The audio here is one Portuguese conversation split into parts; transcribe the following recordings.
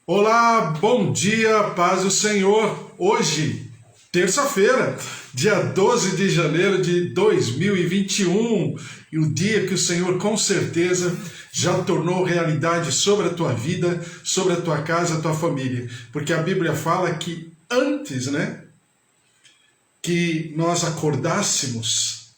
Olá, bom dia, paz do Senhor. Hoje, terça-feira, dia 12 de janeiro de 2021, e o dia que o Senhor com certeza já tornou realidade sobre a tua vida, sobre a tua casa, a tua família. Porque a Bíblia fala que antes, que nós acordássemos,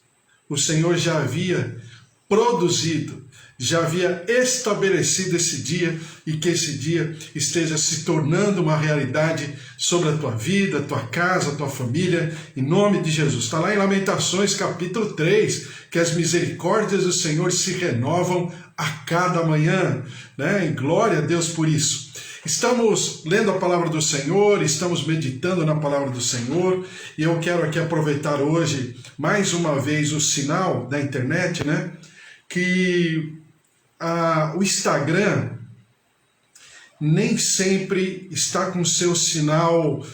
o Senhor já havia produzido, já havia estabelecido esse dia e que esse dia esteja se tornando uma realidade sobre a tua vida, a tua casa, a tua família, em nome de Jesus. Está lá em Lamentações capítulo 3, que as misericórdias do Senhor se renovam a cada manhã, né? E glória a Deus por isso. Estamos lendo a palavra do Senhor, estamos meditando na palavra do Senhor, e eu quero aqui aproveitar hoje, mais uma vez, o sinal da internet, que o Instagram nem sempre está com seu sinal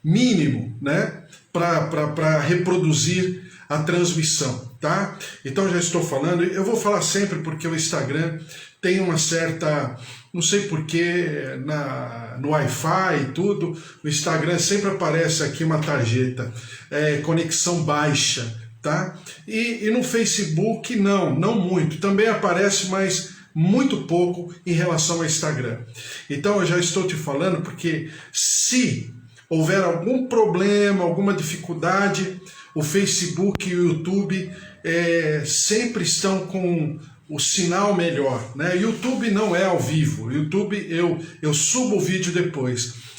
mínimo, para reproduzir a transmissão, tá? Então já estou falando, eu vou falar sempre porque o Instagram tem uma certa, não sei porquê, no Wi-Fi e tudo, o Instagram sempre aparece aqui uma tarjeta, conexão baixa, tá? E no Facebook não muito, também aparece, mas muito pouco em relação ao Instagram. Então eu já estou te falando porque se houver algum problema, alguma dificuldade, o Facebook e o YouTube sempre estão com o sinal melhor, YouTube não é ao vivo, YouTube eu subo o vídeo depois.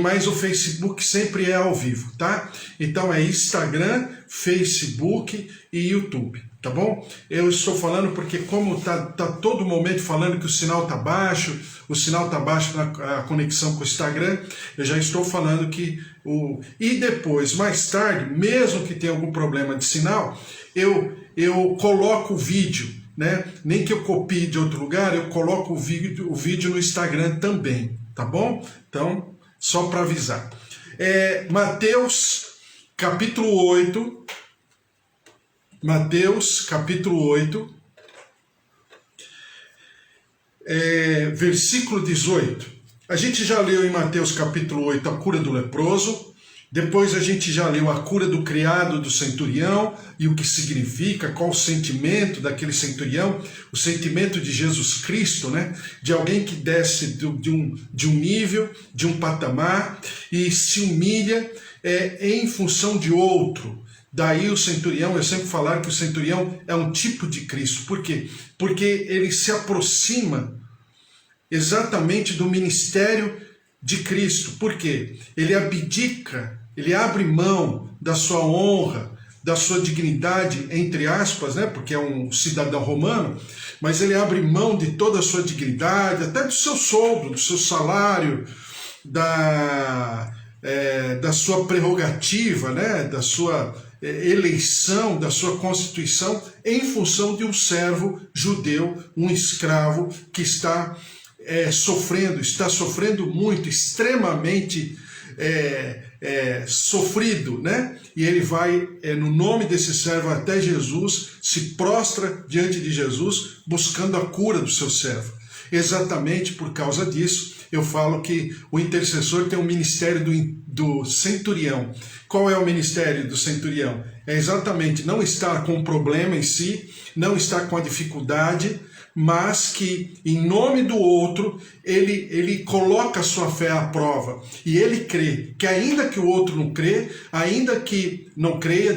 Mas o Facebook sempre é ao vivo, tá? Então é Instagram, Facebook e YouTube, tá bom? Eu estou falando porque como tá todo momento falando que o sinal tá baixo, na conexão com o Instagram, eu já estou falando que E depois, mais tarde, mesmo que tenha algum problema de sinal, eu coloco o vídeo, Nem que eu copie de outro lugar, eu coloco o vídeo no Instagram também, tá bom? Então, só para avisar. Mateus capítulo 8, versículo 18. A gente já leu em Mateus capítulo 8 a cura do leproso, depois a gente já leu a cura do criado do centurião e o que significa, qual o sentimento daquele centurião, o sentimento de Jesus Cristo, de alguém que desce de um nível, de um patamar e se humilha em função de outro. Daí o centurião, eu sempre falar que o centurião é um tipo de Cristo. Por quê? Porque ele se aproxima exatamente do ministério de Cristo. Por quê? Ele abdica, ele abre mão da sua honra, da sua dignidade, entre aspas, porque é um cidadão romano, mas ele abre mão de toda a sua dignidade, até do seu soldo, do seu salário, da sua prerrogativa, da sua eleição, da sua constituição, em função de um servo judeu, um escravo que está sofrendo muito, extremamente sofrido, E ele vai, no nome desse servo, até Jesus, se prostra diante de Jesus, buscando a cura do seu servo. Exatamente por causa disso, eu falo que o intercessor tem o ministério do centurião. Qual é o ministério do centurião? É exatamente não estar com o problema em si, não estar com a dificuldade, mas que em nome do outro, ele coloca a sua fé à prova. E ele crê que ainda que o outro não crê, ainda que não creia,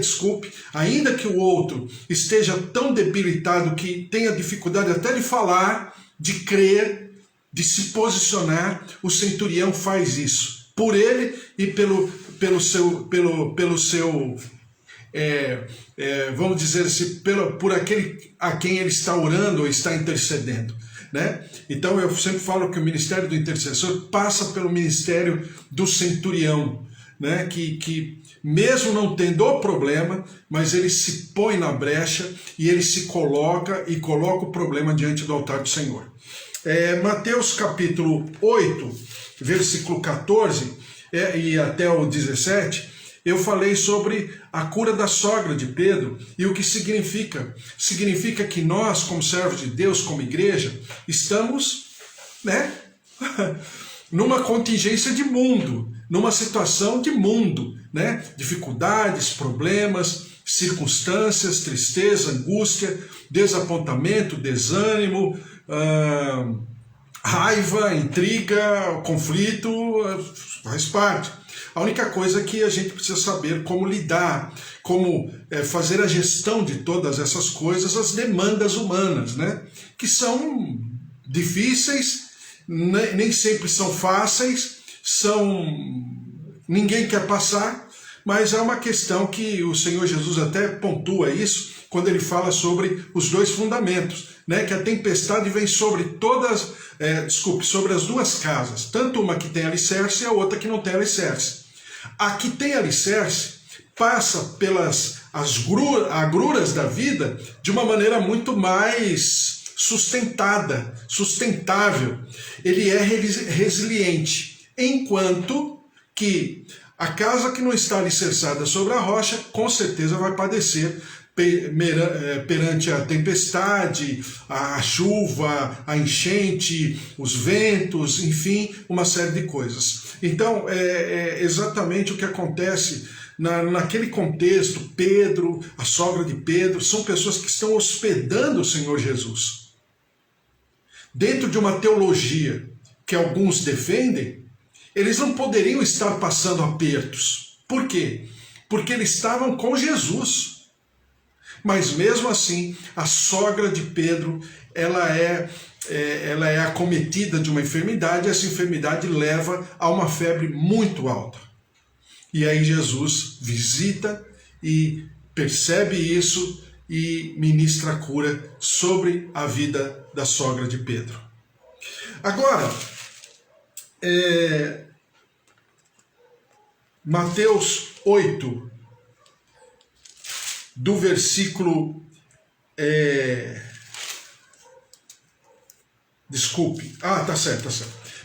ainda que o outro esteja tão debilitado que tenha dificuldade até de falar, de crer, de se posicionar, o centurião faz isso. Por ele e pelo seu vamos dizer assim, por aquele a quem ele está orando ou está intercedendo, Então eu sempre falo que o ministério do intercessor passa pelo ministério do centurião, que mesmo não tendo o problema, mas ele se põe na brecha e ele se coloca o problema diante do altar do Senhor. Mateus capítulo 8, versículo 14 e até o 17, eu falei sobre a cura da sogra de Pedro e o que significa. Significa que nós, como servos de Deus, como igreja, estamos numa contingência de mundo, numa situação de mundo, né? Dificuldades, problemas, circunstâncias, tristeza, angústia, desapontamento, desânimo, raiva, intriga, conflito, faz parte. A única coisa é que a gente precisa saber como lidar, como fazer a gestão de todas essas coisas, as demandas humanas, né? Que são difíceis, nem sempre são fáceis, ninguém quer passar, mas é uma questão que o Senhor Jesus até pontua isso quando ele fala sobre os dois fundamentos, né? Que a tempestade vem sobre sobre as duas casas, tanto uma que tem alicerce e a outra que não tem alicerce. A que tem alicerce passa pelas agruras da vida de uma maneira muito mais sustentável. Ele é resiliente, enquanto que a casa que não está alicerçada sobre a rocha, com certeza vai padecer perante a tempestade, a chuva, a enchente, os ventos, enfim, uma série de coisas. Então, é exatamente o que acontece naquele contexto. Pedro, a sogra de Pedro, são pessoas que estão hospedando o Senhor Jesus. Dentro de uma teologia que alguns defendem, eles não poderiam estar passando apertos. Por quê? Porque eles estavam com Jesus. Mas mesmo assim, a sogra de Pedro, ela é acometida de uma enfermidade, e essa enfermidade leva a uma febre muito alta. E aí Jesus visita e percebe isso e ministra a cura sobre a vida da sogra de Pedro. Agora, Mateus 8, do versículo... tá certo.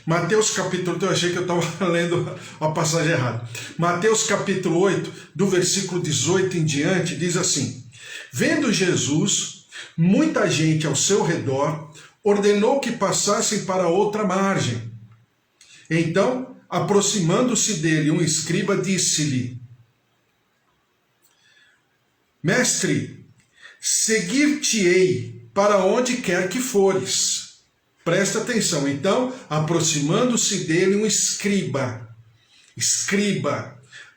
Mateus capítulo... Eu achei que eu estava lendo a passagem errada. Mateus capítulo 8, do versículo 18 em diante, diz assim: Vendo Jesus, muita gente ao seu redor, ordenou que passassem para outra margem. Então, aproximando-se dele, um escriba disse-lhe: Mestre, seguir-te-ei para onde quer que fores. Presta atenção. Então, aproximando-se dele, um escriba,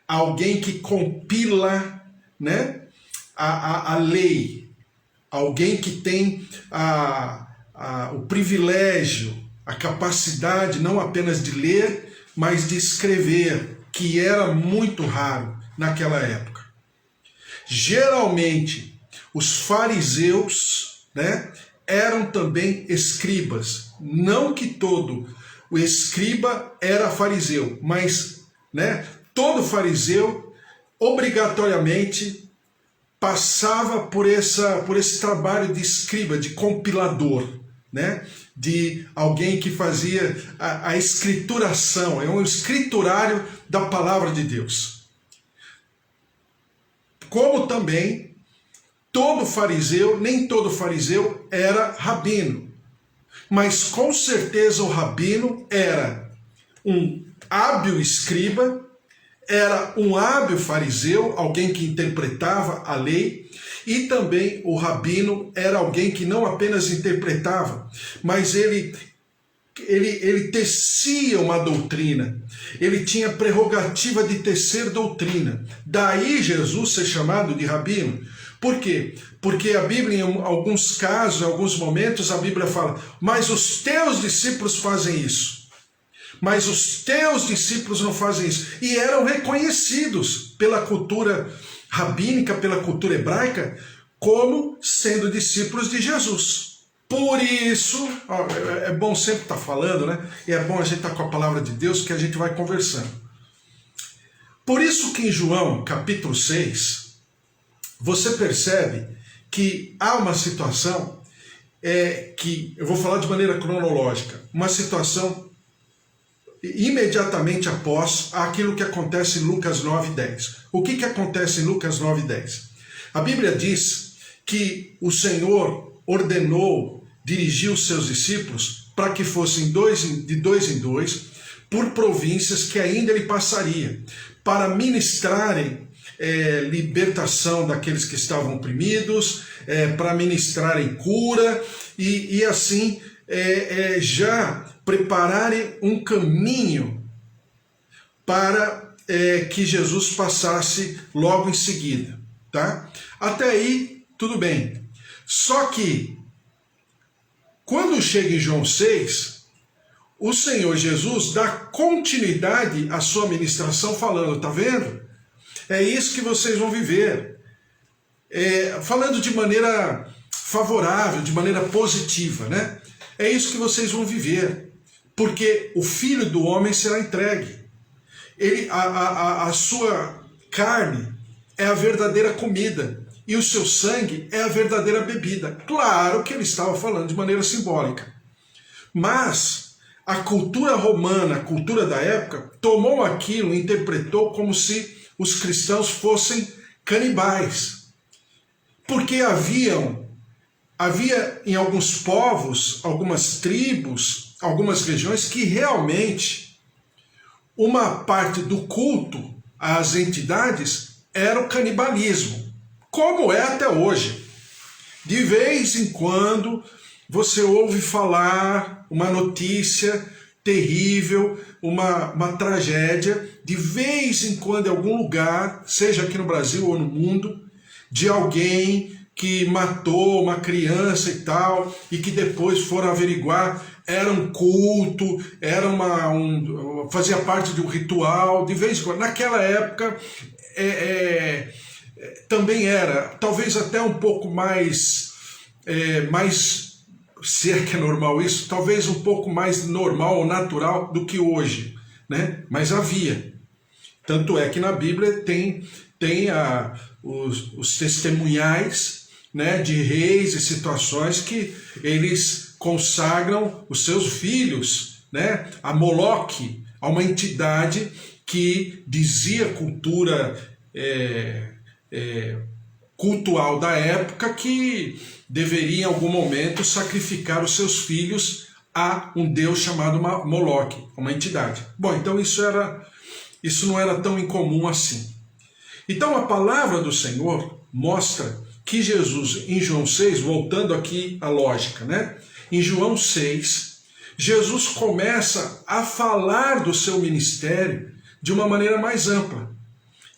alguém que compila, né, a lei, alguém que tem o privilégio, a capacidade não apenas de ler, mas de escrever, que era muito raro naquela época. Geralmente, os fariseus, né, eram também escribas. Não que todo o escriba era fariseu, mas, né, todo fariseu obrigatoriamente passava por esse trabalho de escriba, de compilador, né, de alguém que fazia a escrituração, é um escriturário da palavra de Deus. Como também nem todo fariseu era rabino, mas com certeza o rabino era um hábil escriba, era um hábil fariseu, alguém que interpretava a lei, e também o rabino era alguém que não apenas interpretava, mas ele tecia uma doutrina, ele tinha prerrogativa de tecer doutrina. Daí Jesus ser chamado de rabino. Por quê? Porque a Bíblia, em alguns casos, em alguns momentos, a Bíblia fala: mas os teus discípulos fazem isso. Mas os teus discípulos não fazem isso. E eram reconhecidos pela cultura rabínica, pela cultura hebraica, como sendo discípulos de Jesus. Por isso, é bom sempre estar falando, né? E é bom a gente estar com a palavra de Deus, que a gente vai conversando. Por isso que em João, capítulo 6, você percebe que há uma situação que, eu vou falar de maneira cronológica, uma situação imediatamente após aquilo que acontece em Lucas 9:10. O que acontece em Lucas 9:10? A Bíblia diz que o Senhor ordenou, dirigiu os seus discípulos para que fossem de dois em dois, por províncias que ainda ele passaria, para ministrarem libertação daqueles que estavam oprimidos, para ministrarem cura e assim já prepararem um caminho para que Jesus passasse logo em seguida, tá? Até aí, tudo bem. Só que, quando chega em João 6, o Senhor Jesus dá continuidade à sua ministração falando, tá vendo? É isso que vocês vão viver. Falando de maneira favorável, de maneira positiva, né? É isso que vocês vão viver. Porque o Filho do Homem será entregue. A sua carne é a verdadeira comida. E o seu sangue é a verdadeira bebida. Claro que ele estava falando de maneira simbólica. Mas a cultura romana, a cultura da época, tomou aquilo e interpretou como se os cristãos fossem canibais. Porque havia em alguns povos, algumas tribos, algumas regiões que realmente uma parte do culto às entidades era o canibalismo, como é até hoje. De vez em quando você ouve falar uma notícia terrível, uma tragédia, de vez em quando em algum lugar, seja aqui no Brasil ou no mundo, de alguém que matou uma criança e tal, e que depois foram averiguar, era um culto, fazia parte de um ritual, de vez em quando. Naquela época também era, talvez até um pouco mais, se é que é normal isso, talvez um pouco mais normal ou natural do que hoje, né? Mas havia. Tanto é que na Bíblia tem os testemunhais, né, de reis e situações que eles consagram os seus filhos, né, a Moloque, a uma entidade que dizia cultura cultual da época que deveria em algum momento sacrificar os seus filhos a um deus chamado Moloque, uma entidade. Bom, então isso não era tão incomum assim. Então a palavra do Senhor mostra que Jesus, em João 6, voltando aqui à lógica, né? Em João 6, Jesus começa a falar do seu ministério de uma maneira mais ampla.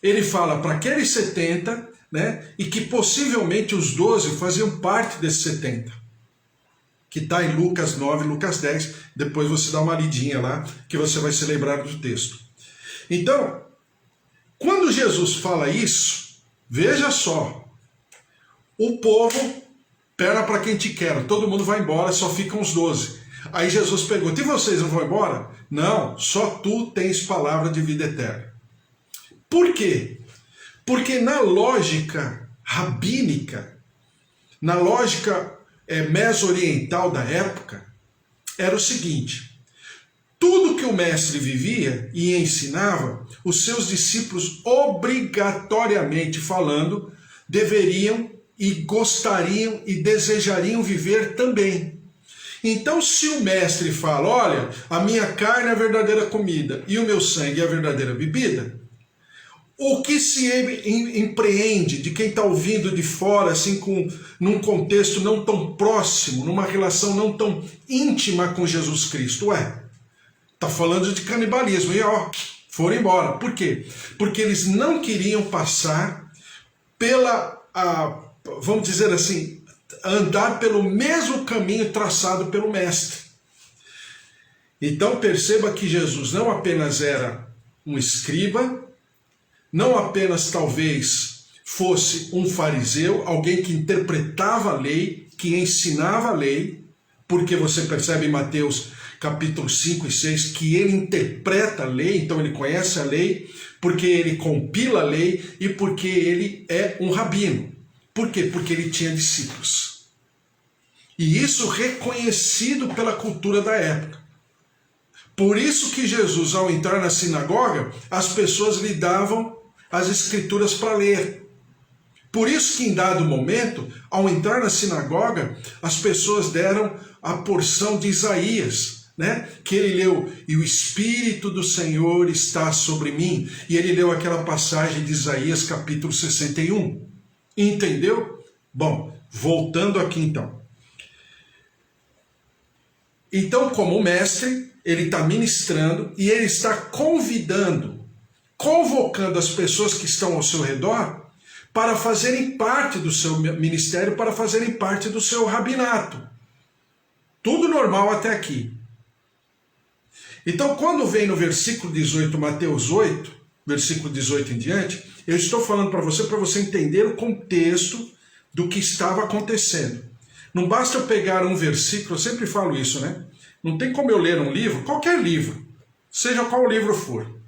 Ele fala para aqueles 70, né? E que possivelmente os 12 faziam parte desses 70. Que está em Lucas 9, Lucas 10. Depois você dá uma lidinha lá, que você vai se lembrar do texto. Então, quando Jesus fala isso, veja só, o povo, pera para quem te quer, todo mundo vai embora, só ficam os 12. Aí Jesus pergunta, e vocês não vão embora? Não, só tu tens palavra de vida eterna. Por quê? Porque na lógica rabínica, na lógica meso-oriental da época, era o seguinte: tudo que o mestre vivia e ensinava, os seus discípulos, obrigatoriamente falando, deveriam e gostariam e desejariam viver também. Então, se o mestre fala, olha, a minha carne é a verdadeira comida e o meu sangue é a verdadeira bebida, o que se empreende de quem está ouvindo de fora, assim, num contexto não tão próximo, numa relação não tão íntima com Jesus Cristo? Está falando de canibalismo, e foram embora. Por quê? Porque eles não queriam passar vamos dizer assim, andar pelo mesmo caminho traçado pelo mestre. Então perceba que Jesus não apenas era um escriba, não apenas talvez fosse um fariseu, alguém que interpretava a lei, que ensinava a lei, porque você percebe em Mateus capítulo 5 e 6 que ele interpreta a lei, então ele conhece a lei, porque ele compila a lei e porque ele é um rabino. Por quê? Porque ele tinha discípulos. E isso reconhecido pela cultura da época. Por isso que Jesus, ao entrar na sinagoga, as pessoas lhe davam as escrituras para ler. Por isso que em dado momento, ao entrar na sinagoga, as pessoas deram a porção de Isaías, né? Que ele leu, e o Espírito do Senhor está sobre mim. E ele leu aquela passagem de Isaías capítulo 61. Entendeu? Bom, voltando aqui então. Então, como mestre, ele está ministrando e ele está convidando, convocando as pessoas que estão ao seu redor para fazerem parte do seu ministério, para fazerem parte do seu rabinato. Tudo normal até aqui. Então, quando vem no versículo 18, Mateus 8, versículo 18 em diante, eu estou falando para você entender o contexto do que estava acontecendo. Não basta eu pegar um versículo, eu sempre falo isso, né? Não tem como eu ler um livro, qualquer livro, seja qual livro for.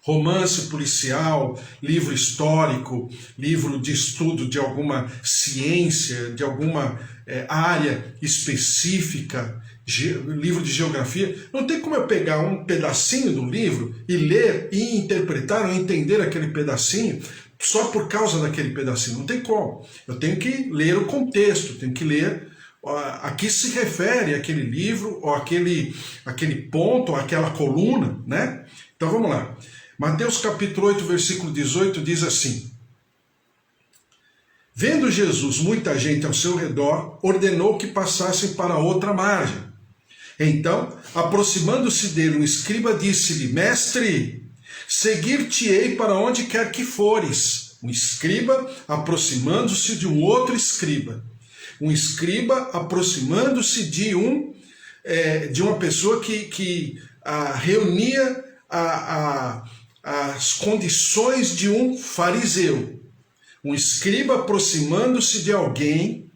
Romance policial, livro histórico, livro de estudo de alguma ciência, de alguma área específica, livro de geografia. Não tem como eu pegar um pedacinho do livro e ler e interpretar ou entender aquele pedacinho só por causa daquele pedacinho. Não tem como. Eu tenho que ler o contexto, tenho que ler a que se refere aquele livro, ou aquele ponto, ou aquela coluna, né? Então vamos lá. Mateus capítulo 8, versículo 18 diz assim: Vendo Jesus muita gente ao seu redor, ordenou que passassem para outra margem. Então, aproximando-se dele, um escriba disse-lhe: Mestre, seguir-te-ei para onde quer que fores. Um escriba aproximando-se de um outro escriba. Um escriba aproximando-se de uma pessoa que reunia as condições de um fariseu. Um escriba aproximando-se de alguém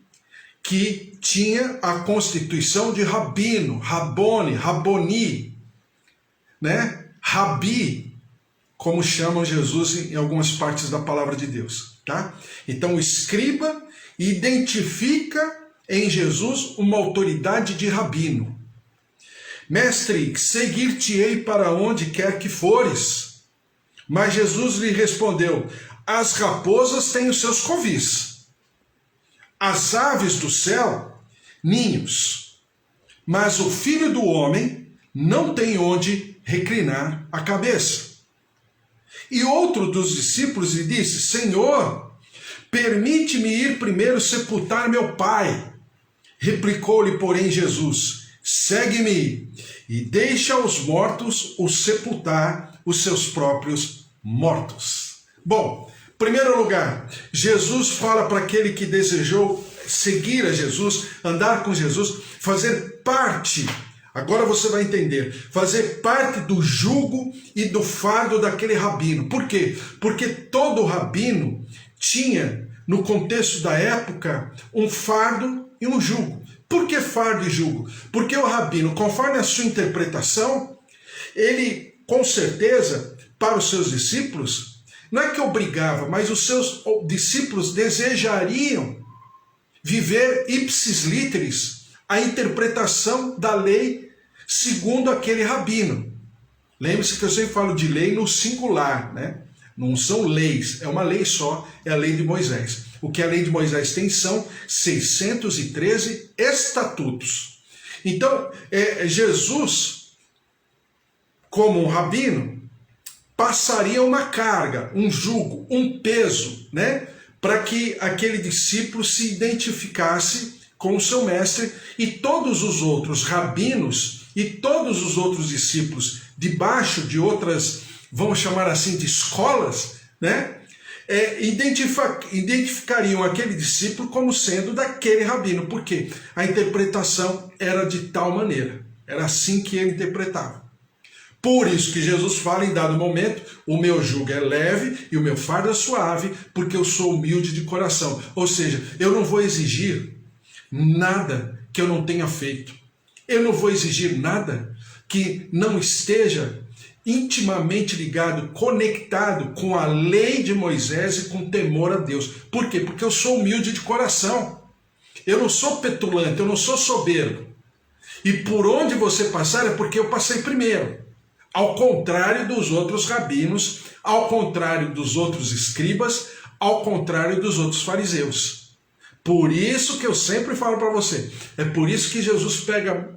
que tinha a constituição de rabino, rabone, raboni, né? Rabi, como chamam Jesus em algumas partes da palavra de Deus, tá? Então o escriba identifica em Jesus uma autoridade de rabino. Mestre, seguir-te-ei para onde quer que fores. Mas Jesus lhe respondeu: as raposas têm os seus covis, as aves do céu, ninhos, mas o Filho do Homem não tem onde reclinar a cabeça. E outro dos discípulos lhe disse: Senhor, permite-me ir primeiro sepultar meu pai. Replicou-lhe, porém, Jesus: segue-me e deixa aos mortos os sepultar os seus próprios mortos. Bom, em primeiro lugar, Jesus fala para aquele que desejou seguir a Jesus, andar com Jesus, fazer parte, agora você vai entender, fazer parte do jugo e do fardo daquele rabino. Por quê? Porque todo rabino tinha, no contexto da época, um fardo e um jugo. Por que fardo e jugo? Porque o rabino, conforme a sua interpretação, ele, com certeza, para os seus discípulos, não é que obrigava, mas os seus discípulos desejariam viver ipsis literis a interpretação da lei segundo aquele rabino. Lembre-se que eu sempre falo de lei no singular, né? Não são leis, é uma lei só, é a lei de Moisés. O que a lei de Moisés tem são 613 estatutos. Então, Jesus, como um rabino, passaria uma carga, um jugo, um peso, né? Para que aquele discípulo se identificasse com o seu mestre, e todos os outros rabinos e todos os outros discípulos debaixo de outras, vamos chamar assim, de escolas, né? Identificariam aquele discípulo como sendo daquele rabino. Por quê? A interpretação era de tal maneira. Era assim que ele interpretava. Por isso que Jesus fala em dado momento: o meu jugo é leve e o meu fardo é suave, porque eu sou humilde de coração. Ou seja, eu não vou exigir nada que eu não tenha feito. Eu não vou exigir nada que não esteja intimamente ligado, conectado com a lei de Moisés e com temor a Deus. Por quê? Porque eu sou humilde de coração. Eu não sou petulante, eu não sou soberbo. E por onde você passar é porque eu passei primeiro. Ao contrário dos outros rabinos, ao contrário dos outros escribas, ao contrário dos outros fariseus. Por isso que eu sempre falo para você, é por isso que Jesus pega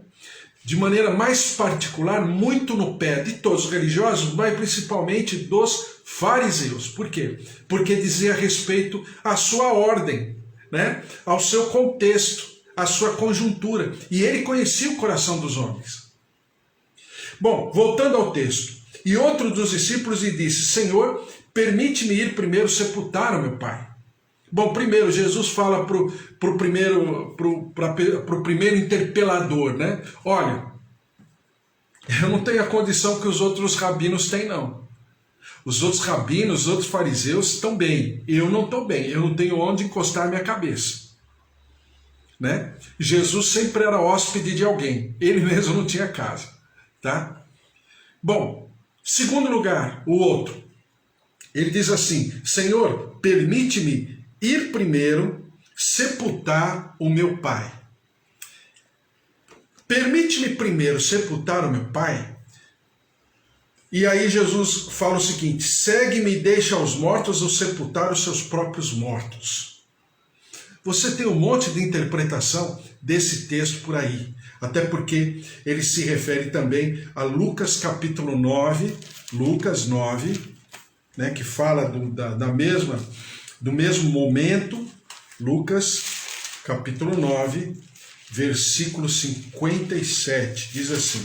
de maneira mais particular muito no pé de todos os religiosos, mas principalmente dos fariseus. Por quê? Porque dizia respeito à sua ordem, né? Ao seu contexto, à sua conjuntura. E ele conhecia o coração dos homens. Bom, voltando ao texto. E outro dos discípulos lhe disse: Senhor, permite-me ir primeiro sepultar o meu pai. Bom, primeiro, Jesus fala para o primeiro interpelador, né? Olha, eu não tenho a condição que os outros rabinos têm, não. Os outros rabinos, os outros fariseus estão bem. Eu não estou bem, eu não tenho onde encostar minha cabeça. Né? Jesus sempre era hóspede de alguém, ele mesmo não tinha casa. Tá? Bom, segundo lugar, o outro. Ele diz assim: Senhor, permite-me ir primeiro sepultar o meu pai. Permite-me primeiro sepultar o meu pai. E aí Jesus fala o seguinte: segue-me e deixa aos mortos ou sepultar os seus próprios mortos. Você tem um monte de interpretação desse texto por aí, até porque ele se refere também a Lucas capítulo 9, Lucas 9, né, que fala do mesmo momento. Lucas capítulo 9, versículo 57, diz assim.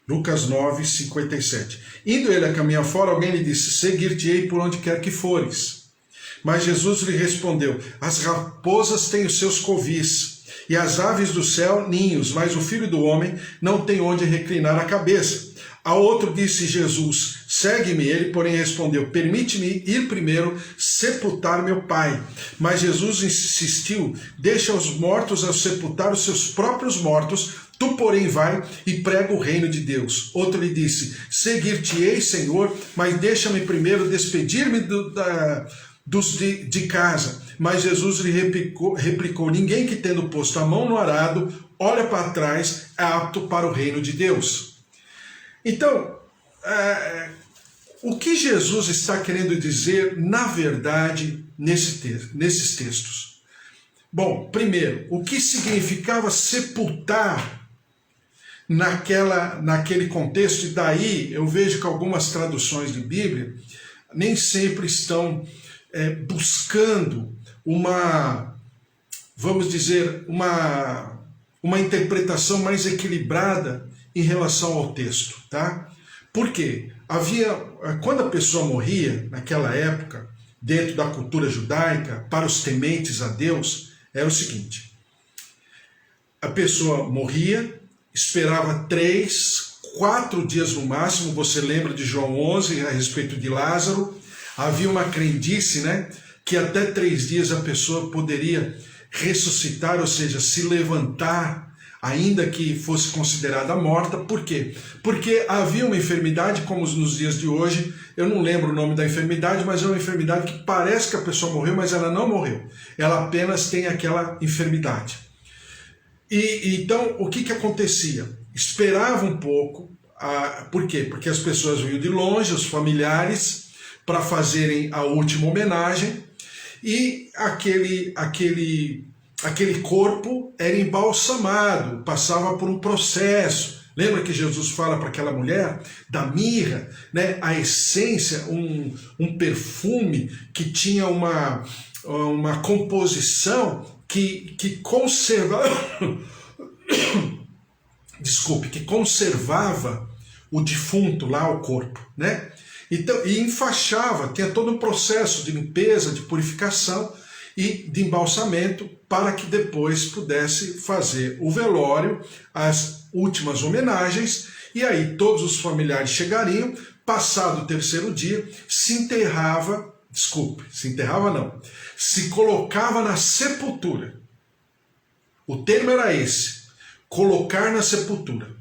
Lucas 9, 57. Indo ele a caminhar fora, alguém lhe disse: seguir-te-ei por onde quer que fores. Mas Jesus lhe respondeu: as raposas têm os seus covis, e as aves do céu ninhos, mas o Filho do Homem não tem onde reclinar a cabeça. A outro disse Jesus: segue-me. Ele, porém, respondeu: permite-me ir primeiro sepultar meu pai. Mas Jesus insistiu: deixa os mortos a sepultar os seus próprios mortos. Tu, porém, vai e prega o reino de Deus. Outro lhe disse: seguir-te-ei, Senhor, mas deixa-me primeiro despedir-me dos de casa. Mas Jesus lhe replicou: ninguém que tendo posto a mão no arado, olha para trás, é apto para o reino de Deus. Então, o que Jesus está querendo dizer, na verdade, nesses textos? Bom, primeiro, o que significava sepultar naquele contexto, e daí eu vejo que algumas traduções de Bíblia nem sempre estão buscando vamos dizer, uma interpretação mais equilibrada em relação ao texto, tá? Por quê? Quando a pessoa morria, naquela época, dentro da cultura judaica, para os tementes a Deus, era o seguinte: a pessoa morria, esperava 3, 4 dias no máximo. Você lembra de João 11 a respeito de Lázaro? Havia uma crendice, né, que até 3 dias a pessoa poderia ressuscitar, ou seja, se levantar, ainda que fosse considerada morta. Por quê? Porque havia uma enfermidade, como nos dias de hoje, eu não lembro o nome da enfermidade, mas é uma enfermidade que parece que a pessoa morreu, mas ela não morreu. Ela apenas tem aquela enfermidade. E então, o que acontecia? Esperava um pouco. Por quê? Porque as pessoas vinham de longe, os familiares, para fazerem a última homenagem, e aquele corpo era embalsamado, passava por um processo. Lembra que Jesus fala para aquela mulher da mirra, né? A essência, um perfume que tinha uma composição que conservava que conservava o defunto lá, o corpo, né? Então, e enfaixava, tinha todo um processo de limpeza, de purificação e de embalsamento, para que depois pudesse fazer o velório, as últimas homenagens, e aí todos os familiares chegariam. Passado o 3º dia, se colocava na sepultura. O termo era esse: colocar na sepultura.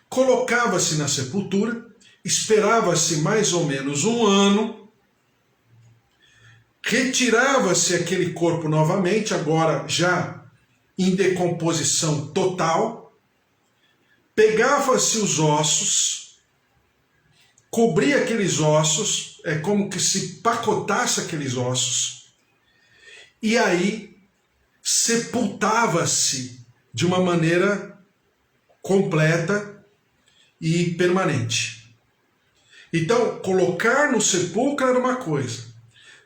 Colocava-se na sepultura, esperava-se mais ou menos 1 ano, retirava-se aquele corpo novamente, agora já em decomposição total, pegava-se os ossos, cobria aqueles ossos, é como que se pacotasse aqueles ossos, e aí sepultava-se de uma maneira completa e permanente. Então, colocar no sepulcro era uma coisa,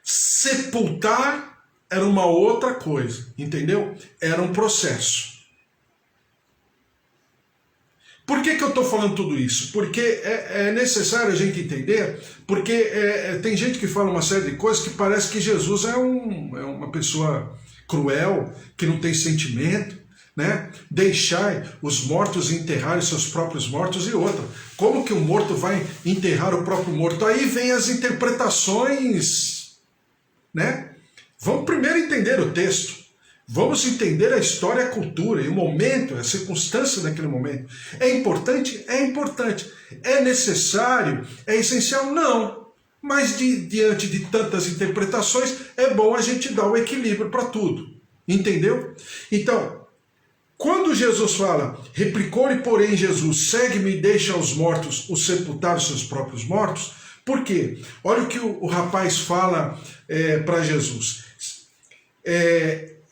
sepultar era uma outra coisa, entendeu? Era um processo. Por que eu estou falando tudo isso? Porque é necessário a gente entender, porque tem gente que fala uma série de coisas que parece que Jesus é uma pessoa cruel, que não tem sentimento, né? Deixai os mortos enterrarem seus próprios mortos e outra. Como que o morto vai enterrar o próprio morto? Aí vem as interpretações, né? Vamos primeiro entender o texto. Vamos entender a história, a cultura e o momento, a circunstância daquele momento. É importante? É importante. É necessário? É essencial? Não. Mas diante de tantas interpretações, é bom a gente dar o equilíbrio para tudo. Entendeu? Então, quando Jesus fala, replicou-lhe, porém, Jesus, segue-me e deixa aos mortos os sepultar os seus próprios mortos, por quê? Olha o que o rapaz fala para Jesus.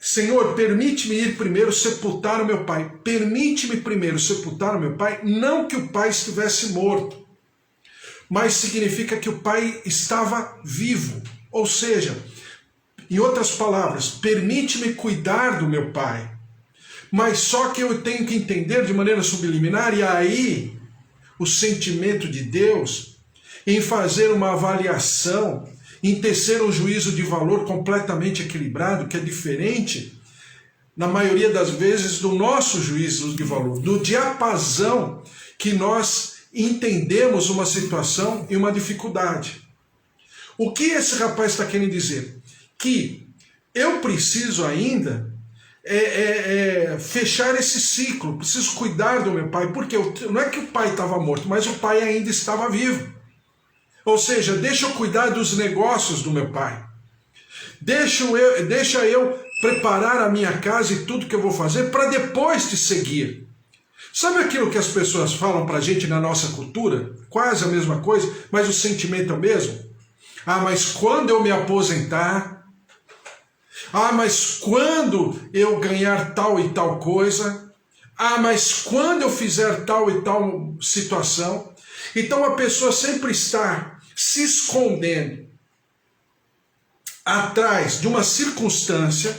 Senhor, permite-me ir primeiro sepultar o meu pai. Permite-me primeiro sepultar o meu pai, não que o pai estivesse morto, mas significa que o pai estava vivo. Ou seja, em outras palavras, permite-me cuidar do meu pai. Mas só que eu tenho que entender de maneira subliminar, e aí o sentimento de Deus em fazer uma avaliação, em tecer um juízo de valor completamente equilibrado, que é diferente, na maioria das vezes, do nosso juízo de valor, do diapasão que nós entendemos uma situação e uma dificuldade. O que esse rapaz está querendo dizer? Que eu preciso ainda fechar esse ciclo, preciso cuidar do meu pai, porque não é que o pai estava morto, mas o pai ainda estava vivo. Ou seja, deixa eu cuidar dos negócios do meu pai. Deixa eu preparar a minha casa e tudo que eu vou fazer para depois te seguir. Sabe aquilo que as pessoas falam para a gente na nossa cultura? Quase a mesma coisa, mas o sentimento é o mesmo. Ah, mas quando eu me aposentar? Ah, mas quando eu ganhar tal e tal coisa? Ah, mas quando eu fizer tal e tal situação? Então a pessoa sempre está se escondendo atrás de uma circunstância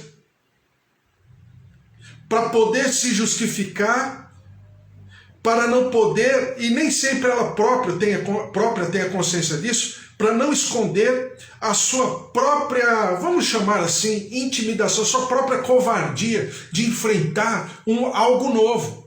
para poder se justificar, para não poder, e nem sempre ela própria tenha consciência disso, para não esconder a sua própria, vamos chamar assim, intimidação, a sua própria covardia de enfrentar algo novo.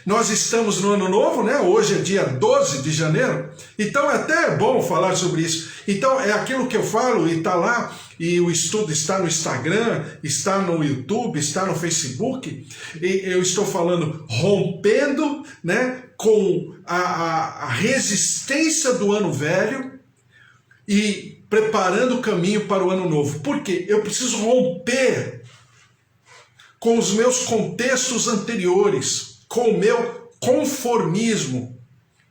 Nós estamos no ano novo, né? Hoje é dia 12 de janeiro, então é até bom falar sobre isso. Então é aquilo que eu falo e está lá, e o estudo está no Instagram, está no YouTube, está no Facebook, e eu estou falando rompendo, né, com a resistência do ano velho e preparando o caminho para o ano novo. Por quê? Eu preciso romper com os meus contextos anteriores, com o meu conformismo,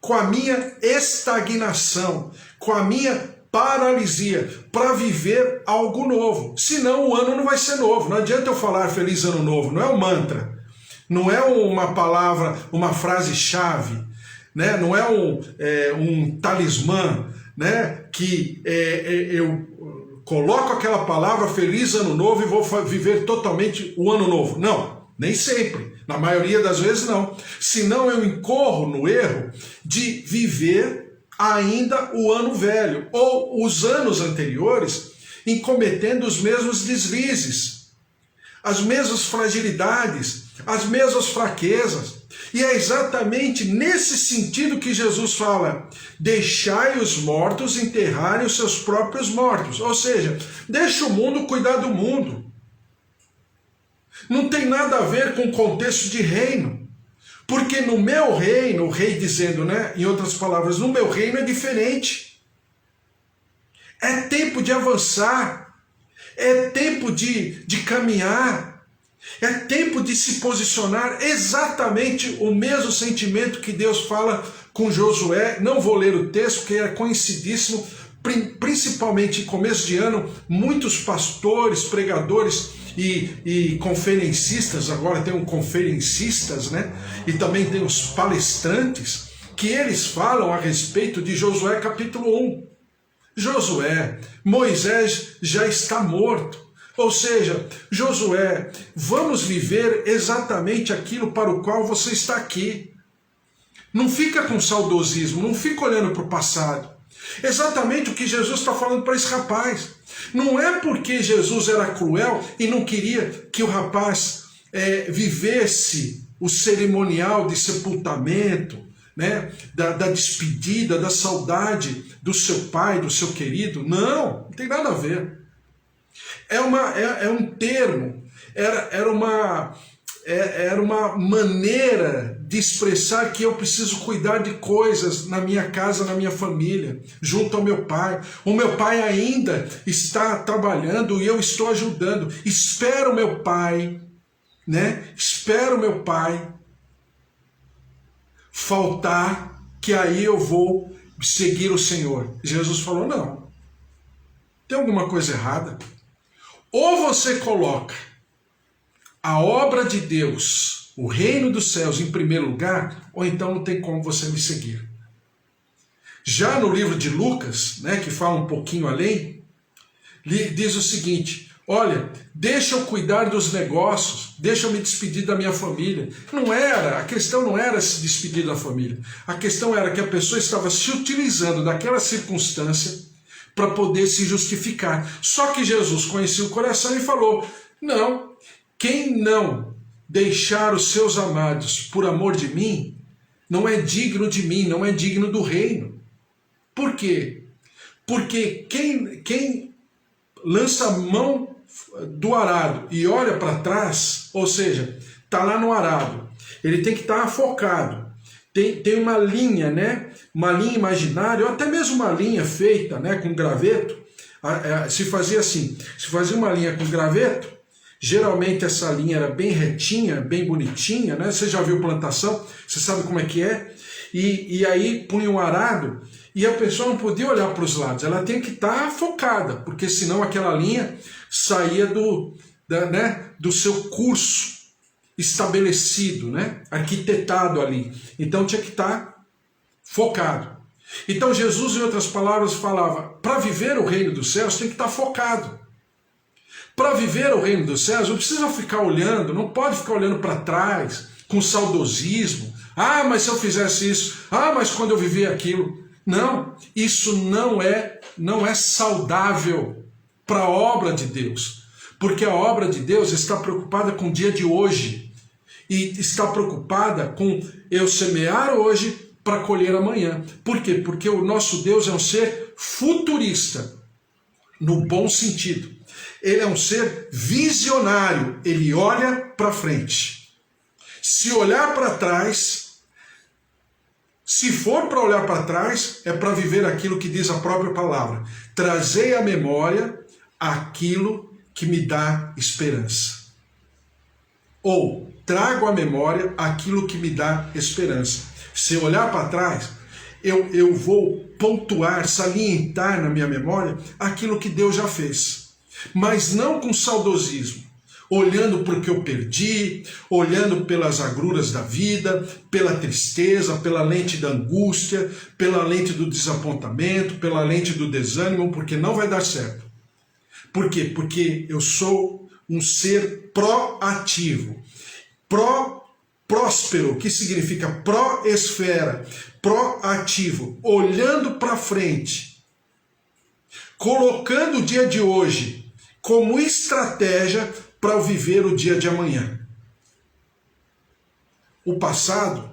com a minha estagnação, com a minha paralisia, para viver algo novo. Senão o ano não vai ser novo. Não adianta eu falar feliz ano novo, não é um mantra, não é uma palavra, uma frase-chave, né? Não é um talismã, né? Que eu coloco aquela palavra feliz ano novo e vou viver totalmente o ano novo. Não, nem sempre. Na maioria das vezes não. Senão eu incorro no erro de viver ainda o ano velho ou os anos anteriores em cometendo os mesmos deslizes, as mesmas fragilidades, as mesmas fraquezas. E é exatamente nesse sentido que Jesus fala: deixai os mortos enterrarem os seus próprios mortos. Ou seja, deixa o mundo cuidar do mundo. Não tem nada a ver com o contexto de reino. Porque no meu reino, o rei dizendo, né, em outras palavras, no meu reino é diferente. É tempo de avançar. É tempo de caminhar. É tempo de se posicionar. Exatamente o mesmo sentimento que Deus fala com Josué. Não vou ler o texto, porque é conhecidíssimo, principalmente em começo de ano, muitos pastores, pregadores e conferencistas, agora tem conferencistas, né? E também tem os palestrantes, que eles falam a respeito de Josué capítulo 1. Josué, Moisés já está morto. Ou seja, Josué, vamos viver exatamente aquilo para o qual você está aqui. Não fica com saudosismo, não fica olhando para o passado. Exatamente o que Jesus está falando para esse rapaz. Não é porque Jesus era cruel e não queria que o rapaz vivesse o cerimonial de sepultamento, né, da despedida, da saudade do seu pai, do seu querido. Não tem nada a ver. É um termo, era uma maneira de expressar que eu preciso cuidar de coisas na minha casa, na minha família, junto ao meu pai. O meu pai ainda está trabalhando e eu estou ajudando. Espero o meu pai, né? Espero o meu pai faltar, que aí eu vou seguir o Senhor. Jesus falou, não. Tem alguma coisa errada? Ou você coloca a obra de Deus, o reino dos céus em primeiro lugar, ou então não tem como você me seguir. Já no livro de Lucas, né, que fala um pouquinho além, diz o seguinte, olha, deixa eu cuidar dos negócios, deixa eu me despedir da minha família. A questão não era se despedir da família, a questão era que a pessoa estava se utilizando daquela circunstância para poder se justificar. Só que Jesus conhecia o coração e falou, não, quem não deixar os seus amados por amor de mim, não é digno de mim, não é digno do reino. Por quê? Porque quem lança a mão do arado e olha para trás, ou seja, está lá no arado, ele tem que estar focado. Tem uma linha, né? Uma linha imaginária, ou até mesmo uma linha feita, né, com graveto. Se fazia assim, se fazia uma linha com graveto, geralmente essa linha era bem retinha, bem bonitinha, né? Você já viu plantação, você sabe como é que é. E aí punha um arado e a pessoa não podia olhar para os lados, ela tinha que estar focada, porque senão aquela linha saía do seu curso estabelecido, né? Arquitetado ali. Então tinha que estar focado. Então Jesus, em outras palavras, falava, para viver o reino dos céus tem que estar focado. Para viver o reino dos céus não precisa ficar olhando, não pode ficar olhando para trás, com saudosismo. Ah, mas se eu fizesse isso, ah, mas quando eu viver aquilo. Não, isso não é saudável para a obra de Deus. Porque a obra de Deus está preocupada com o dia de hoje. E está preocupada com eu semear hoje para colher amanhã. Por quê? Porque o nosso Deus é um ser futurista, no bom sentido. Ele é um ser visionário, ele olha para frente. Se olhar para trás, se for para olhar para trás, é para viver aquilo que diz a própria palavra. Trazei à memória aquilo que me dá esperança. Ou trago à memória aquilo que me dá esperança. Se eu olhar para trás, eu vou pontuar, salientar na minha memória aquilo que Deus já fez. Mas não com saudosismo, olhando para o que eu perdi, olhando pelas agruras da vida, pela tristeza, pela lente da angústia, pela lente do desapontamento, pela lente do desânimo, porque não vai dar certo. Por quê? Porque eu sou um ser proativo, próspero, que significa pró-esfera, proativo, olhando para frente, colocando o dia de hoje como estratégia para viver o dia de amanhã. O passado,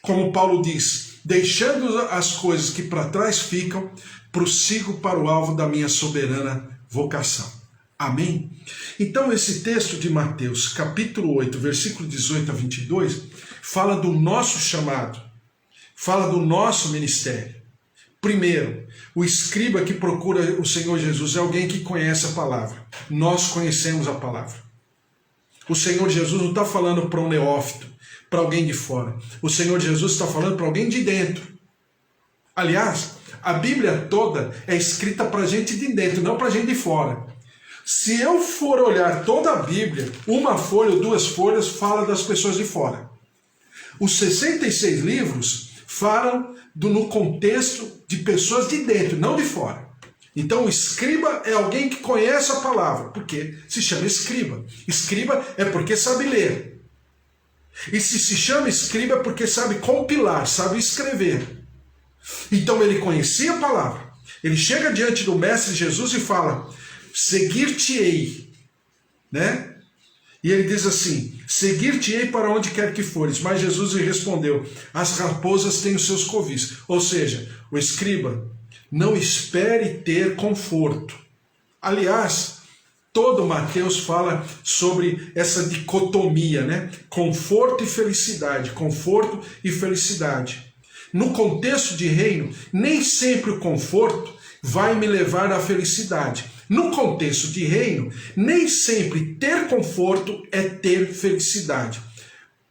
como Paulo diz, deixando as coisas que para trás ficam, prossigo para o alvo da minha soberana vocação. Amém? Então esse texto de Mateus, capítulo 8, versículo 18 a 22, fala do nosso chamado, fala do nosso ministério. Primeiro, o escriba que procura o Senhor Jesus é alguém que conhece a palavra. Nós conhecemos a palavra. O Senhor Jesus não está falando para um neófito, para alguém de fora. O Senhor Jesus está falando para alguém de dentro. Aliás, a Bíblia toda é escrita para gente de dentro, não para gente de fora. Se eu for olhar toda a Bíblia, uma folha ou duas folhas fala das pessoas de fora. Os 66 livros falam no contexto de pessoas de dentro, não de fora. Então o escriba é alguém que conhece a palavra, porque se chama escriba. Escriba é porque sabe ler. E se chama escriba é porque sabe compilar, sabe escrever. Então ele conhecia a palavra. Ele chega diante do Mestre Jesus e fala, seguir-te-ei, né? E ele diz assim, seguir-te-ei para onde quer que fores. Mas Jesus lhe respondeu, as raposas têm os seus covis. Ou seja, o escriba não espere ter conforto. Aliás, todo Mateus fala sobre essa dicotomia, né? Conforto e felicidade, conforto e felicidade. No contexto de reino, nem sempre o conforto vai me levar à felicidade. No contexto de reino, nem sempre ter conforto é ter felicidade.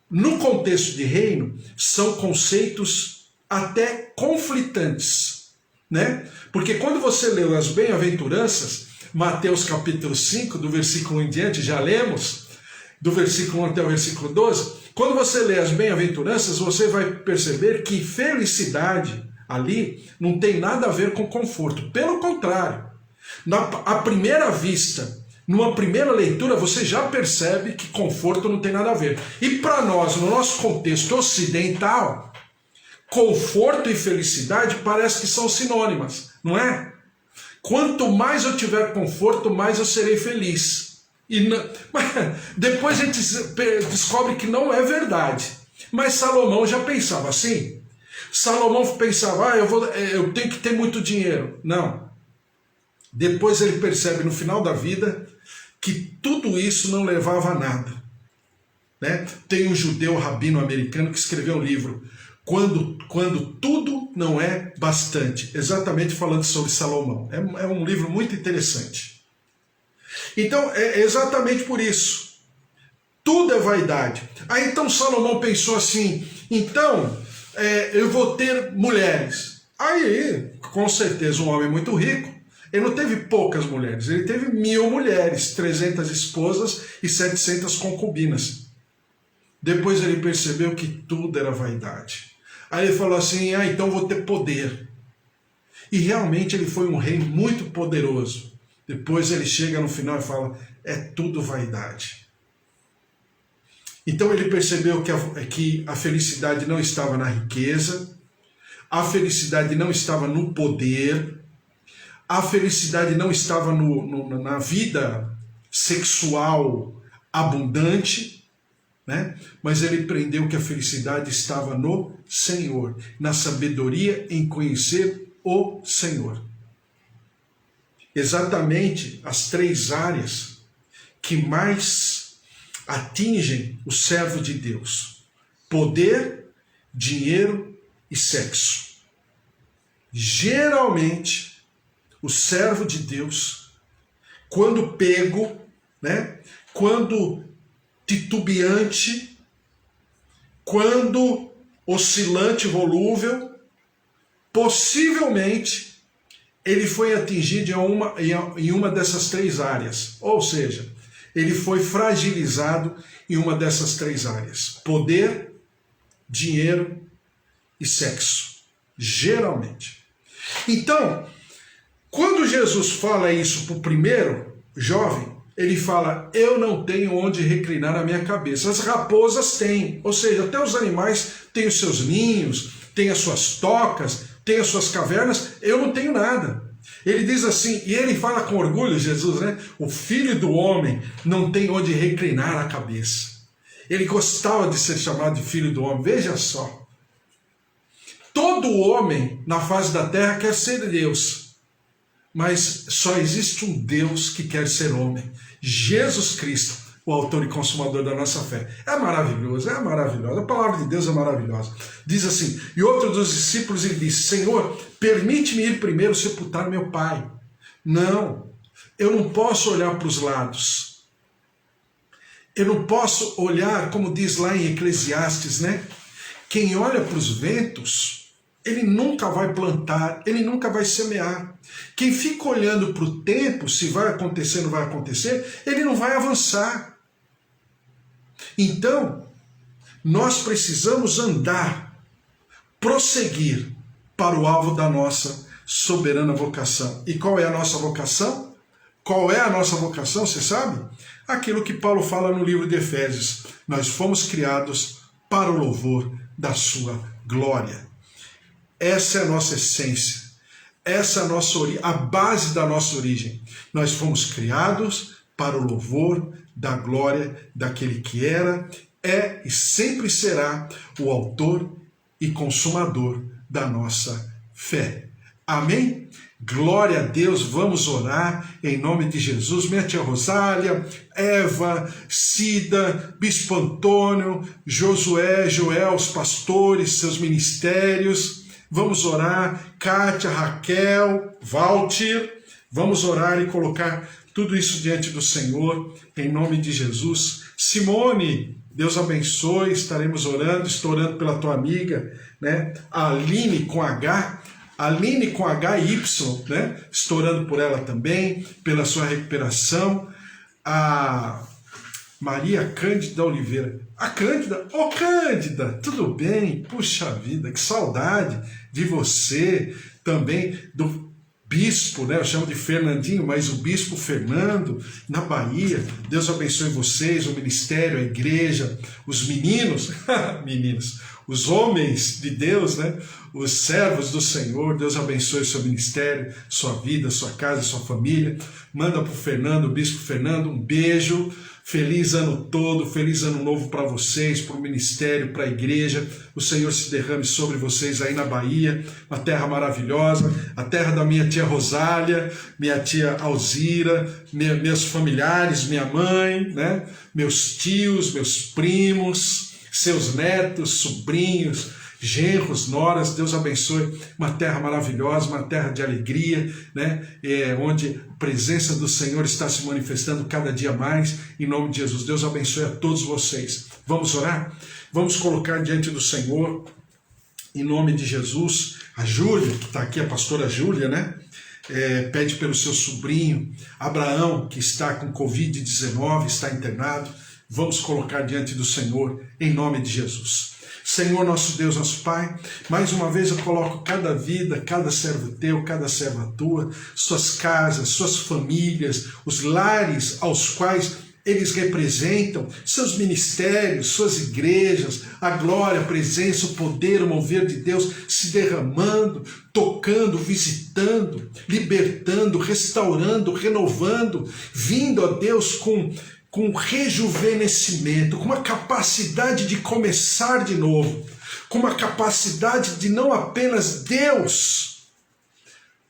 No contexto de reino, são conceitos até conflitantes, né? Porque quando você leu as bem-aventuranças, Mateus capítulo 5, do versículo 1 em diante, já lemos, do versículo 1 até o versículo 12, quando você lê as bem-aventuranças, você vai perceber que felicidade ali não tem nada a ver com conforto. Pelo contrário, à primeira vista, numa primeira leitura, você já percebe que conforto não tem nada a ver. E para nós, no nosso contexto ocidental, conforto e felicidade parece que são sinônimas, não é? Quanto mais eu tiver conforto, mais eu serei feliz. Depois a gente descobre que não é verdade. Mas Salomão já pensava assim. Salomão pensava, eu tenho que ter muito dinheiro. Não. Depois ele percebe no final da vida que tudo isso não levava a nada. Né? Tem um judeu rabino americano que escreveu um livro, Quando Tudo Não É Bastante, exatamente falando sobre Salomão. É um livro muito interessante. Então, é exatamente por isso. Tudo é vaidade. Aí então Salomão pensou assim, então eu vou ter mulheres. Aí, com certeza, um homem muito rico, ele não teve poucas mulheres, ele teve 1000 mulheres, 300 esposas e 700 concubinas. Depois ele percebeu que tudo era vaidade. Aí ele falou assim, então vou ter poder. E realmente ele foi um rei muito poderoso. Depois ele chega no final e fala, é tudo vaidade. Então ele percebeu que a felicidade não estava na riqueza, a felicidade não estava no poder, a felicidade não estava na vida sexual abundante, né? Mas ele aprendeu que a felicidade estava no Senhor, na sabedoria em conhecer o Senhor. Exatamente as 3 áreas que mais atingem o servo de Deus: poder, dinheiro e sexo. Geralmente, o servo de Deus, quando pego, né, quando titubeante, quando oscilante, volúvel, possivelmente ele foi atingido em uma dessas 3 áreas. Ou seja, ele foi fragilizado em uma dessas 3 áreas: poder, dinheiro e sexo. Geralmente. Então, quando Jesus fala isso para o primeiro jovem, ele fala, eu não tenho onde reclinar a minha cabeça. As raposas têm, ou seja, até os animais têm os seus ninhos, têm as suas tocas, têm as suas cavernas, eu não tenho nada. Ele diz assim, e ele fala com orgulho, Jesus, né? O filho do homem não tem onde reclinar a cabeça. Ele gostava de ser chamado de filho do homem, veja só. Todo homem na face da terra quer ser Deus, mas só existe um Deus que quer ser homem, Jesus Cristo, o autor e consumador da nossa fé. É maravilhoso, é maravilhoso, a palavra de Deus é maravilhosa. Diz assim, e outro dos discípulos ele disse, Senhor, permite-me ir primeiro sepultar meu pai. Não, eu não posso olhar para os lados. Eu não posso olhar, como diz lá em Eclesiastes, né? Quem olha para os ventos, ele nunca vai plantar, ele nunca vai semear. Quem fica olhando para o tempo, se vai acontecer ou não vai acontecer, ele não vai avançar. Então, nós precisamos andar, prosseguir para o alvo da nossa soberana vocação. E qual é a nossa vocação? Qual é a nossa vocação, você sabe? Aquilo que Paulo fala no livro de Efésios. Nós fomos criados para o louvor da sua glória. Essa é a nossa essência. Essa é a base da nossa origem. Nós fomos criados para o louvor da glória daquele que era, é e sempre será o autor e consumador da nossa fé. Amém? Glória a Deus, vamos orar em nome de Jesus. Minha tia Rosália, Eva, Cida, Bispo Antônio, Josué, Joel, os pastores, seus ministérios. Vamos orar, Kátia, Raquel, Walter. Vamos orar e colocar tudo isso diante do Senhor, em nome de Jesus. Simone, Deus abençoe, estaremos orando, estou orando pela tua amiga, né? A Aline com H e Y, né? Estou orando por ela também, pela sua recuperação. A Maria Cândida Oliveira. A Cândida, Cândida, tudo bem? Puxa vida, que saudade de você, também do bispo, né? Eu chamo de Fernandinho, mas o bispo Fernando, na Bahia. Deus abençoe vocês, o ministério, a igreja, os meninos, os homens de Deus, né? Os servos do Senhor. Deus abençoe o seu ministério, sua vida, sua casa, sua família. Manda para o Fernando, o bispo Fernando, um beijo. Feliz ano todo, feliz ano novo para vocês, para o ministério, para a igreja. O Senhor se derrame sobre vocês aí na Bahia, uma terra maravilhosa, a terra da minha tia Rosália, minha tia Alzira, meus familiares, minha mãe, né? Meus tios, meus primos, seus netos, sobrinhos, genros, noras. Deus abençoe, uma terra maravilhosa, uma terra de alegria, né? Onde a presença do Senhor está se manifestando cada dia mais, em nome de Jesus. Deus abençoe a todos vocês. Vamos orar? Vamos colocar diante do Senhor, em nome de Jesus, a Júlia, que está aqui, a pastora Júlia, né? Pede pelo seu sobrinho, Abraão, que está com Covid-19, está internado. Vamos colocar diante do Senhor, em nome de Jesus. Senhor, nosso Deus, nosso Pai, mais uma vez eu coloco cada vida, cada servo teu, cada serva tua, suas casas, suas famílias, os lares aos quais eles representam, seus ministérios, suas igrejas, a glória, a presença, o poder, o mover de Deus se derramando, tocando, visitando, libertando, restaurando, renovando, vindo a Deus com rejuvenescimento, com uma capacidade de começar de novo, com uma capacidade de não apenas Deus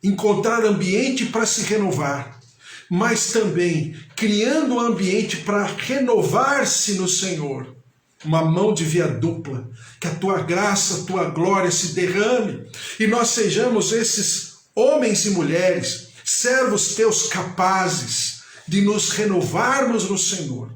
encontrar ambiente para se renovar, mas também criando um ambiente para renovar-se no Senhor. Uma mão de via dupla, que a tua graça, a tua glória se derrame e nós sejamos esses homens e mulheres, servos teus capazes de nos renovarmos no Senhor.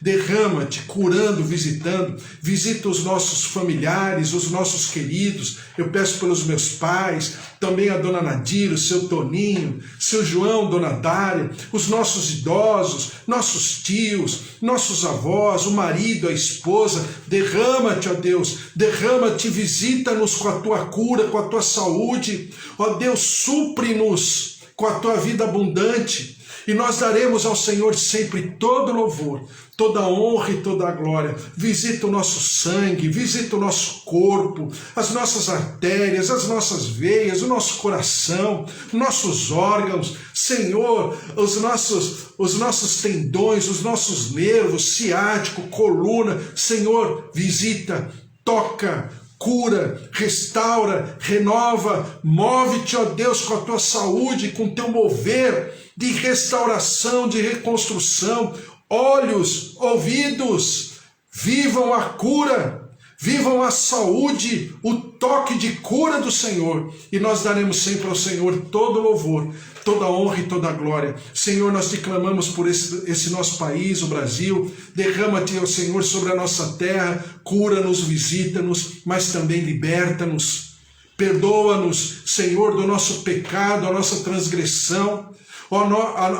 Derrama-te, curando, visitando, visita os nossos familiares, os nossos queridos. Eu peço pelos meus pais, também a dona Nadir, o seu Toninho, seu João, dona Dária, os nossos idosos, nossos tios, nossos avós, o marido, a esposa. Derrama-te, ó Deus, derrama-te, visita-nos com a tua cura, com a tua saúde. Ó Deus, supre-nos com a tua vida abundante. E nós daremos ao Senhor sempre todo louvor, toda honra e toda glória. Visita o nosso sangue, visita o nosso corpo, as nossas artérias, as nossas veias, o nosso coração, nossos órgãos. Senhor, os nossos tendões, os nossos nervos, ciático, coluna. Senhor, visita, toca, cura, restaura, renova. Move-te, ó Deus, com a tua saúde, com o teu mover de restauração, de reconstrução. Olhos, ouvidos, vivam a cura, Vivam a saúde, o toque de cura do Senhor, e nós daremos sempre ao Senhor todo louvor, toda honra e toda glória. Senhor, nós te clamamos por esse nosso país, o Brasil. Derrama-te, ó Senhor, sobre a nossa terra, cura-nos, visita-nos, mas também liberta-nos. Perdoa-nos, Senhor, do nosso pecado, a nossa transgressão,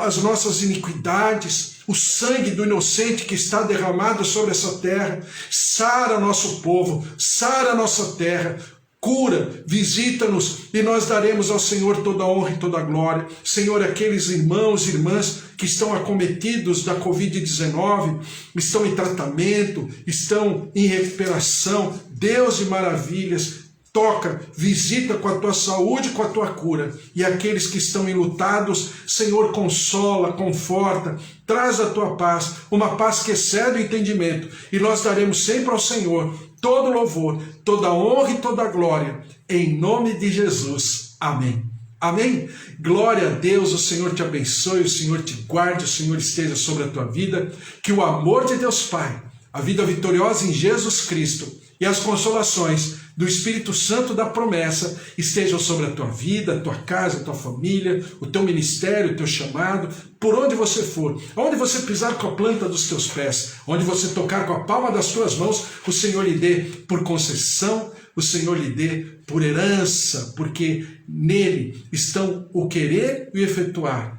as nossas iniquidades, o sangue do inocente que está derramado sobre essa terra. Sara nosso povo, sara nossa terra, cura, visita-nos, e nós daremos ao Senhor toda a honra e toda a glória. Senhor, aqueles irmãos e irmãs que estão acometidos da Covid-19, estão em tratamento, estão em recuperação, Deus de maravilhas, toca, visita com a tua saúde, com a tua cura. E aqueles que estão enlutados, Senhor, consola, conforta, traz a tua paz, uma paz que excede o entendimento. E nós daremos sempre ao Senhor todo louvor, toda honra e toda glória, em nome de Jesus. Amém. Amém? Glória a Deus, o Senhor te abençoe, o Senhor te guarde, o Senhor esteja sobre a tua vida. Que o amor de Deus Pai, a vida vitoriosa em Jesus Cristo e as consolações do Espírito Santo da promessa estejam sobre a tua vida, a tua casa, a tua família, o teu ministério, o teu chamado, por onde você for, onde você pisar com a planta dos teus pés, onde você tocar com a palma das tuas mãos, o Senhor lhe dê por concessão, o Senhor lhe dê por herança, porque nele estão o querer e o efetuar.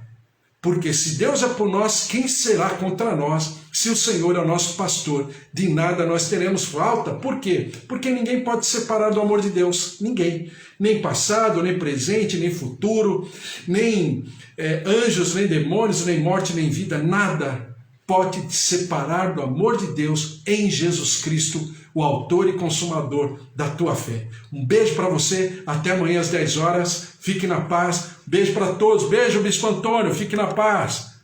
Porque se Deus é por nós, quem será contra nós? Se o Senhor é o nosso pastor, de nada nós teremos falta. Por quê? Porque ninguém pode separar do amor de Deus. Ninguém. Nem passado, nem presente, nem futuro, nem anjos, nem demônios, nem morte, nem vida. Nada pode te separar do amor de Deus em Jesus Cristo, o autor e consumador da tua fé. Um beijo para você, até amanhã às 10 horas, fique na paz, beijo para todos, beijo Bispo Antônio, fique na paz.